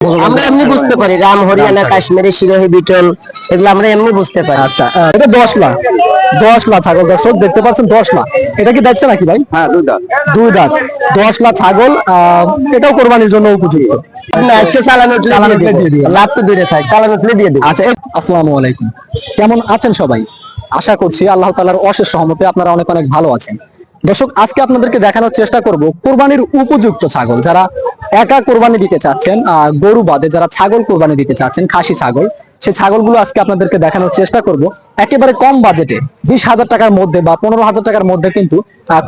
আমরা এমনি বুঝতে পারি রাম হরিয়ানা কাশ্মীরি সিরোহি বিটল এগুলো আমরা এমনি বুঝতে পারি। আচ্ছা এটা 10 লাখ, 10 লাখ ছাগল দর্শক দেখতে পাচ্ছেন 10 লাখ। এটা কি দেখছে নাকি ভাই? হ্যাঁ, দুই দাঁত। দুই দাঁত 10 লাখ ছাগল, এটাও কোরবানির জন্য উপযুক্ত। না আজকে চালানো দিয়ে দিবেন। লাভ তো দূরে থাক, চালানো দিয়ে দিবেন। আচ্ছা আসসালামু আলাইকুম, কেমন আছেন সবাই? আশা করছি আল্লাহ তাআলার অশেষ রহমতে আপনারা অনেক অনেক ভালো আছেন। দর্শক আজকে আপনাদেরকে দেখানোর চেষ্টা করব কোরবানির উপযুক্ত ছাগল। যারা একা কোরবানি দিতে চাচ্ছেন, গরু বাদে যারা ছাগল কোরবানি দিতে চাচ্ছেন, খাসি ছাগল, সেই ছাগলগুলো আজকে আপনাদেরকে দেখানোর চেষ্টা করব একেবারে কম বাজেটে 20,000 টাকার মধ্যে বা 15,000 টাকার মধ্যে কিন্তু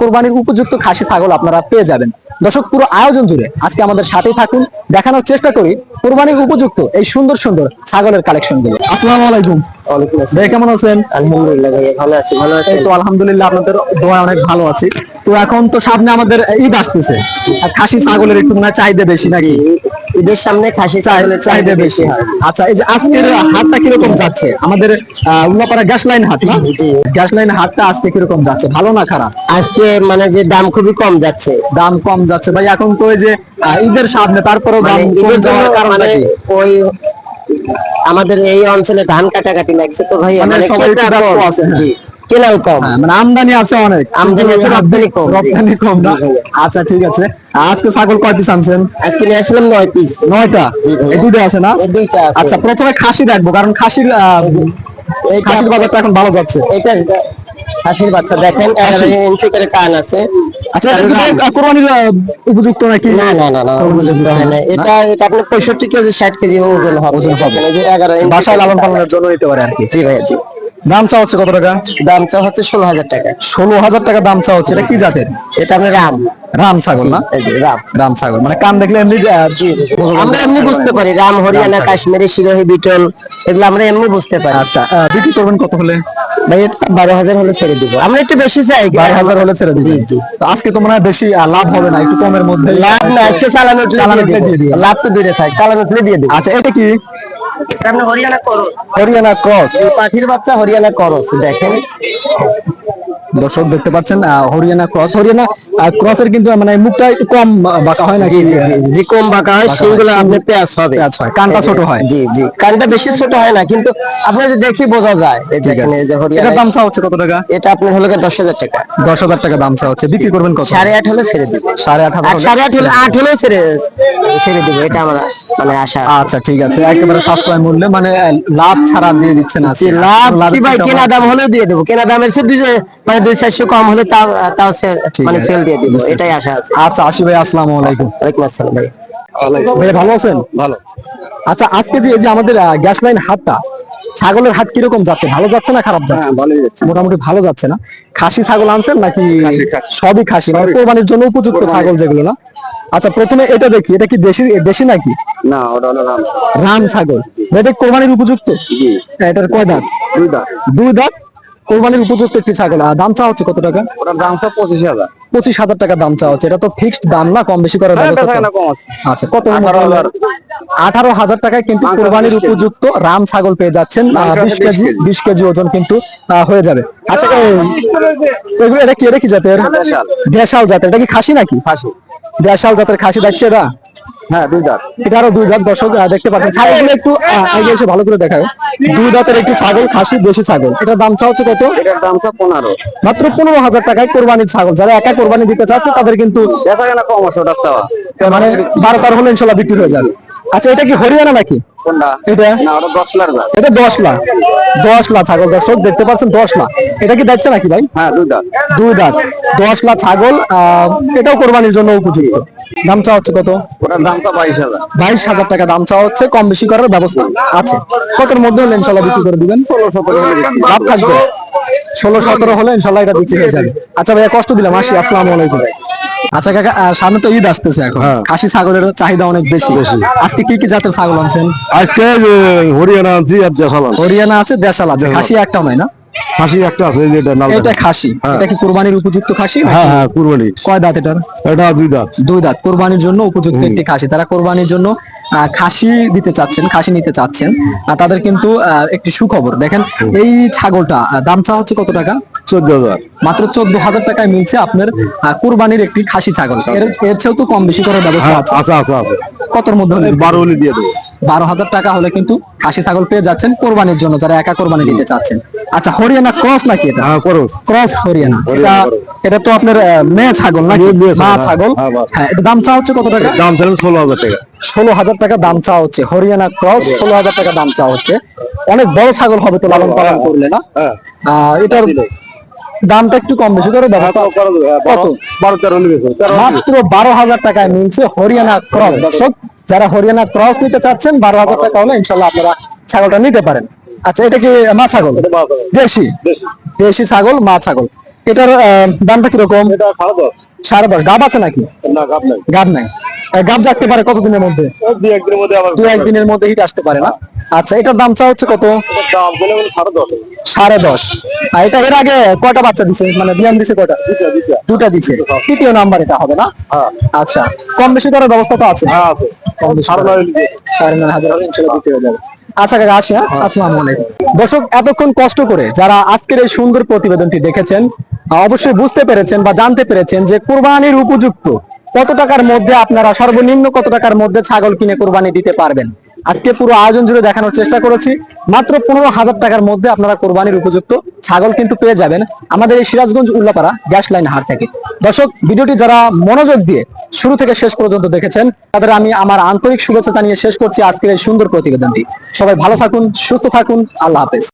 কোরবানির উপযুক্ত খাসি ছাগল আপনারা পেয়ে যাবেন। দর্শক পুরো আয়োজন জুড়ে আজকে আমাদের সাথেই থাকুন, দেখানোর চেষ্টা করি কোরবানির উপযুক্ত এই সুন্দর সুন্দর ছাগলের কালেকশন গুলো। আসসালামু আলাইকুম। ওয়ালাইকুম আসসালাম। ভাই কেমন আছেন? আলহামদুলিল্লাহ ভাইয়া ভালো আছি। ভালো আছি তো আলহামদুলিল্লাহ আপনাদের দোয়া অনেক ভালো আছি। তো এখন তো সামনে আমাদের ঈদ আসতেছে, আর খাসি ছাগলের একটু মনে হয় চাহিদা বেশি নাকি? ঈদের সামনে খাসি ছাগলের চাহিদা বেশি। আচ্ছা এই যে আজকের হাটটা কিরকম যাচ্ছে আমাদের উল্লাপাড়া গ্যাস লাইন হাট না? গ্যাস লাইন হাটটা আজকে কিরকম যাচ্ছে, ভালো না খারাপ? আজকে মানে যে দাম খুবই কম যাচ্ছে। দাম কম যাচ্ছে ভাই, এখন তো ওই যে ঈদের সামনে, তারপরেও দাম মানে কম ঈদের জন্য যাওয়ার কারণটা মানে কি? ওই আমাদের এই অঞ্চলে ধান কাটাকাটি লাগছে তো ভাই, মানে মানে সবাই একটু ক্রেতা ব্যস্ত কম। আছে, হ্যাঁ। জি, কেনাও কম। হ্যাঁ, মানে আমদানি আছে অনেক, আমদানি আছে, রপ্তানি কম। রপ্তানি কম না? আচ্ছা ঠিক আছে। আজকে ছাগল কয় পিস আনছেন? আজকে নিয়ে আসলাম 9 পিস। 9টা? জি ভাইয়া। এই দুটো আছে না? এই দুইটা আছে। আচ্ছা প্রথমে খাসি রাখবো, কারণ খাসির খাসির বাজারটা এখন ভালো যাচ্ছে। এটা খাসির বাচ্চা দেখেন, 11 ইঞ্চি করে কান আছে। আচ্ছা এটা কি কোরবানির উপযুক্ত নাকি? না না না না, উপযুক্ত হয় না। এটা এটা আপনার 65 কেজি 60 কেজি ওজন হবে। ওজন হবে। এই যে 11 ইঞ্চি বাসায় লালন পালনের জন্য নিতে পারে আর কি। জি ভাইয়া জি। দাম চা হচ্ছে কত টাকা? দাম চা হচ্ছে 16,000 টাকা। 16,000 টাকা দাম চা হচ্ছে। এটা কি জাতের? এটা আপনার রাম। রাম ছাগল না? এই যে রাম। রাম ছাগল মানে কান দেখলে এমনি আমরা এমনি বুঝতে পারি রাম হরিয়ানা কাশ্মীরি সিরোহি বিটল এগুলো আমরা এমনি বুঝতে পারি। আচ্ছা বিক্রি করবেন কত হলে? ভাই 12,000 হলে ছেড়ে দিব, আমরা একটু বেশি চাই। 12,000 হলে ছেড়ে দিবেন? জি জি। তো আজকে তো মনে হয় বেশি লাভ হবে না, একটু কমের মধ্যে লাভ না, আজকে চালানো দিয়ে দিবেন। লাভ তো দূরে থাক, চালানো দিয়ে দিব। আচ্ছা এটা কি? এটা আপনি হরিয়ানা করস। হরিয়ানা ক্রস। এই পাখির বাচ্চা হরিয়ানা করস দেখেন। দর্শক দেখতে পাচ্ছেন হরিয়ানা ক্রস। হরিয়ানা ক্রসের কিন্তু মানে মুখটা একটু কম বাঁকা হয় নাকি? জি জি জি জি, কম বাঁকা হয়, সিংগুলো আপনি পেঁয়াজ হবে। পেঁয়াজ হয়, কানটা ছোট হয়। জি জি, কানটা বেশি ছোট হয় না, কিন্তু আপনি যদি দেখি বোঝা যায়। এই দেখেন এই যে হরিয়ানা। এটার দাম চা হচ্ছে কত টাকা? এটা আপনার হলো 10,000 টাকা। 10,000 টাকা দাম চা হচ্ছে। বিক্রি করবেন কত? 8.5 হলে ছেড়ে দিব। 8.5 আর 8.5 হলে 8 হলেও ছেড়ে ছেড়ে দিব, এটা আমরা মানে আশা। আচ্ছা ঠিক আছে, একেবারে সাশ্রয় মূল্যে মানে লাভ ছাড়া দিয়ে দিচ্ছেন আজকে। লাভ কি ভাই, চেষ্টা কেনা দাম হলেও দিয়ে দেবো। কেনা দামের চেয়ে মানে 200-400 কম হলে তাও তাও মানে সেল দিয়ে দিব, এটাই আশা আছে। আচ্ছা আসি ভাই, আসসালামু আলাইকুম। ওয়ালাইকুম আসসালাম ভাই। ভাই ভালো আছেন? ভালো। আচ্ছা আজকে যে এই যে আমাদের গ্যাস লাইন হাটটা, ছাগলের হাট কিরকম যাচ্ছে, ভালো যাচ্ছে না খারাপ যাচ্ছে? ভালোই যাচ্ছে। মোটামুটি ভালো যাচ্ছে না? খাসি ছাগল আনছেন নাকি? খাসি। সবই খাসি, মানে কোরবানির জন্য উপযুক্ত ছাগল যেগুলো না? আচ্ছা প্রথমে এটা দেখি, এটা কি দেশি দেশি নাকি? না, ওটা হলো রাম। রাম ছাগল। এটা কোরবানির উপযুক্ত? জি। এটার কয় দাঁত? দুই দাঁত। দুই দাঁত কোরবানির উপযুক্ত একটি ছাগল। আর দাম চা হচ্ছে কত টাকা? ওটার দাম তো 25,000। 25,000 টাকা দাম চা হচ্ছে। এটা তো ফিক্সড দাম না, কম বেশি করার ব্যবস্থা বেচা তো? কেনা কম আছে। আচ্ছা কত? 18,000। 18,000 টাকায় কিন্তু কোরবানির উপযুক্ত রাম ছাগল পেয়ে যাচ্ছেন। 20 কেজি 20 কেজি ওজন কিন্তু হয়ে যাবে। আচ্ছা এগুলো এটা কি, এটা কি জাতের? দেশাল জাতের। এটা কি খাসি নাকি? খাসি। দেশাল জাতের খাসি দেখছে এটা? হ্যাঁ, দুই দাঁত। এটা আরো দুই দাঁত। দর্শক দেখতে পাচ্ছেন ছাগলগুলো একটু আগে এসে ভালো করে দেখায়। দুই দাঁতের একটি ছাগল, খাসি দেশি ছাগল। এটার দাম চা হচ্ছে কত? এটার দাম তো 15। মাত্র 15,000 টাকায় কোরবানির ছাগল। যারা একা কোরবানি দিতে চাচ্ছে তাদের কিন্তু বেচা কেনা কম আছে ওটার চাওয়া। মানে 12 হলে ইনশাল্লাহ বিক্রি হয়ে যাবে। আচ্ছা এটা কি হরিয়ানা নাকি? কোনটা? এটা না, ওটা 10 লাখ দাম। এটা 10 লাখ। 10 লাখ ছাগল দর্শক দেখতে পাচ্ছেন, 10 লাখ। এটা কি দেখছে নাকি ভাই? হ্যাঁ, দুই দাঁত। দুই দাঁত 10 লাখ ছাগল, এটাও কোরবানির জন্য উপযুক্ত। দাম চা হচ্ছে কত? ওটার দাম তো 22,000। 22,000 টাকা দাম চা হচ্ছে। কম বেশি করার ব্যবস্থা আছে। কতের মধ্যে হলে ইনশাল্লাহ বিক্রি করে দিবেন? 16-17 লাভ থাকবে। 16-17 হলে ইনশাল্লাহ এটা বিক্রি হয়ে যাবে। আচ্ছা ভাইয়া কষ্ট দিলাম, আসি। আসসালামু আলাইকুম। আচ্ছা কাকা সামনে তো ঈদ আসতেছে, এখন খাসি ছাগলের চাহিদা অনেক বেশি। আজকে কি কি জাতের ছাগল আনছেন? আজকে হরিয়ানা আনছি আর দেশাল আনছি। হরিয়ানা আছে, দেশাল আছে, খাসি একটাও নাই না? খাসি একটা আছে, যেটা লাল। এটা খাসি। এটা কি কুরবানির উপযুক্ত খাসি? হ্যাঁ হ্যাঁ, কুরবানি। কয় দাঁত এটার? এটা দুই দাঁত। দুই দাঁত কোরবানির জন্য উপযুক্ত একটি খাসি। তারা কোরবানির জন্য খাসি দিতে চাচ্ছেন, খাসি নিতে চাচ্ছেন, তাদের কিন্তু একটি সুখবর দেখেন। এই ছাগলটা দাম চা হচ্ছে কত টাকা? 14,000। মাত্র 14,000 টাকায় মিলছে আপনার কুরবানির একটি খাসি ছাগল। এর চেয়েও তো কম বেশি করার ব্যবস্থা হ্যাঁ আছে। আছে। কতর মধ্যে হলে 12 হলে দিয়ে দেবো। 12,000 টাকা হলে কিন্তু খাসি ছাগল পেয়ে যাচ্ছেন কোরবানির জন্য, যারা একা কোরবানি দিতে চাচ্ছেন। আচ্ছা, হরিয়ানা ক্রস নাকি এটা? হ্যাঁ করো। ক্রস হরিয়ানা। এটা তো আপনার মেয়ে ছাগল নাকি? মেয়ে ছাগল, মা হ্যাঁ, ছাগল। হ্যাঁ, মা। হ্যাঁ, এটা দাম চা হচ্ছে কত টাকা? দাম ছিলেন 16,000 টাকা। 16,000 টাকা দাম চা হচ্ছে। হরিয়ানা ক্রস 16,000 টাকা দাম চা হচ্ছে। অনেক বড় ছাগল হবে তো লালন পালন করলে না? হ্যাঁ এটার দামটা একটু কম বেশি করে ব্যবস্থা আছে। কত? 12-13 হলে বেশি। মাত্র 12,000 টাকায় মিলছে হরিয়ানা ক্রস। দর্শক, যারা হরিয়ানা ক্রস নিতে চাচ্ছেন 12,000 টাকা হলে ইনশাল্লাহ আপনারা ছাগলটা নিতে পারেন। আচ্ছা, এটা কি মা ছাগল? দেশি দেশি ছাগল, মা ছাগল। এটার দামটা কিরকম? 10.5। গাব আছে নাকি? না গাব নাই। গাব নাই। গাব জাগতে পারে কতদিনের মধ্যে? 2-1 দিনের মধ্যে আবার 2-1 দিনের মধ্যে হিট আসতে পারে না? আচ্ছা, এটার দাম চা হচ্ছে কত? দাম বলে 10.5। 10.5। আর এটা এর আগে কয়টা বাচ্চা দিছে, মানে বিয়ান দিছে কয়টা? দুটা দিছে। তৃতীয় নাম্বার এটা হবে না? হ্যাঁ আচ্ছা, কম বেশি করার ব্যবস্থা তো আছে। হ্যাঁ আছে। কম বেশি করার। 9,500 হলে ইনশাআল্লাহ দিতে হয়ে যাবে। আচ্ছা কাকা, আসি। হ্যাঁ, আসসালামু আলাইকুম। দর্শক, এতক্ষণ কষ্ট করে যারা আজকের এই সুন্দর প্রতিবেদনটি দেখেছেন, অবশ্যই বুঝতে পেরেছেন বা জানতে পেরেছেন যে কুরবানির উপযুক্ত কত টাকার মধ্যে আপনারা সর্বনিম্ন কত টাকার মধ্যে ছাগল কিনে কুরবানি দিতে পারবেন। আজকে পুরো আয়োজন জুড়ে দেখানোর চেষ্টা করেছি। মাত্র 15,000 টাকার মধ্যে আপনারা কোরবানির উপযুক্ত ছাগল কিন্তু পেয়ে যাবেন আমাদের এই সিরাজগঞ্জ উল্লাপাড়া গ্যাস লাইন হাট থেকে। দর্শক, ভিডিওটি যারা মনোযোগ দিয়ে শুরু থেকে শেষ পর্যন্ত দেখেছেন তাদের আমি আমার আন্তরিক শুভেচ্ছা জানিয়ে শেষ করছি আজকের এই সুন্দর প্রতিবেদনটি। সবাই ভালো থাকুন, সুস্থ থাকুন। আল্লাহ হাফেজ।